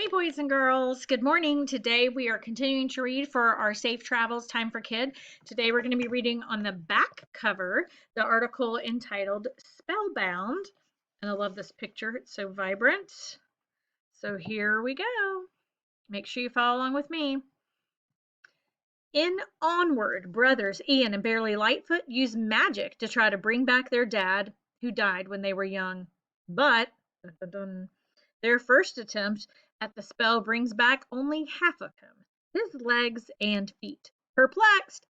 Hey, boys and girls. Good morning. Today we are continuing to read for our Safe Travels Time for Kid. Today we're going to be reading on the back cover the article entitled Spellbound. And I love this picture, it's so vibrant. So here we go. Make sure you follow along with me. In Onward, brothers Ian and Barely Lightfoot use magic to try to bring back their dad, who died when they were young. But dun, dun, dun, their first attempt at the spell brings back only half of him, his legs and feet. Perplexed,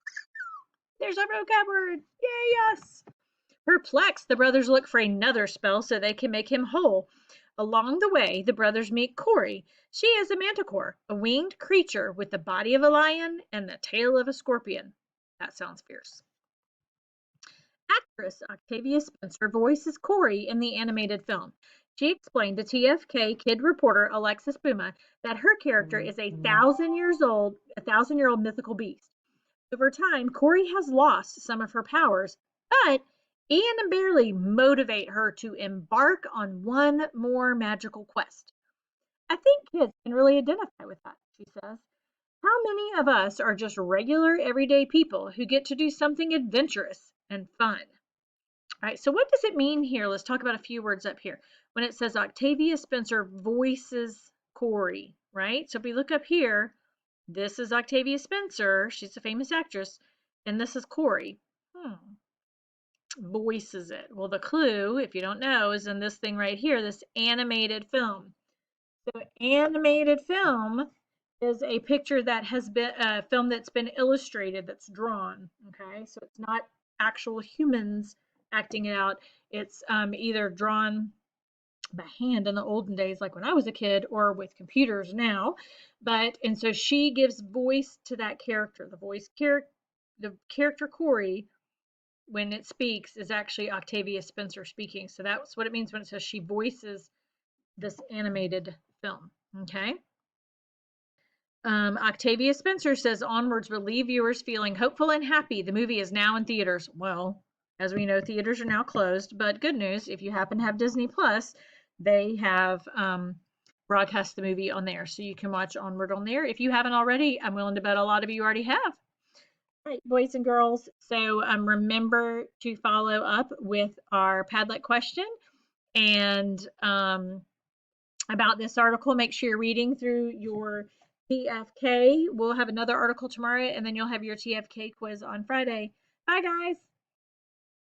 there's our vocab word. Yay, yes! Perplexed, the brothers look for another spell so they can make him whole. Along the way, the brothers meet Corey. She is a manticore, a winged creature with the body of a lion and the tail of a scorpion. That sounds fierce. Actress Octavia Spencer voices Corey in the animated film. She explained to TFK kid reporter Alexis Buma that her character is a 1,000-year-old mythical beast. Over time, Corey has lost some of her powers, but Ian and Barely motivate her to embark on one more magical quest. I think kids can really identify with that, she says. How many of us are just regular, everyday people who get to do something adventurous and fun? All right, so what does it mean here? Let's talk about a few words up here. When it says Octavia Spencer voices Corey, right? So if we look up here, this is Octavia Spencer. She's a famous actress. And this is Corey. Voices it. Well, the clue, if you don't know, is in this thing right here, this animated film. So animated film is a picture that has been a film that's been illustrated, that's drawn. Okay, so it's not actual humans acting it out. It's either drawn by hand in the olden days, like when I was a kid, or with computers now. And so she gives voice to that character. The character Corey, when it speaks, is actually Octavia Spencer speaking. So that's what it means when it says she voices this animated film. Okay. Octavia Spencer says Onwards will leave viewers feeling hopeful and happy. The movie is now in theaters. Well, as we know, theaters are now closed, but good news, if you happen to have Disney Plus, they have broadcast the movie on there. So you can watch Onward on there. If you haven't already, I'm willing to bet a lot of you already have. All right, boys and girls. So remember to follow up with our Padlet question and about this article. Make sure you're reading through your TFK. We'll have another article tomorrow, and then you'll have your TFK quiz on Friday. Bye, guys.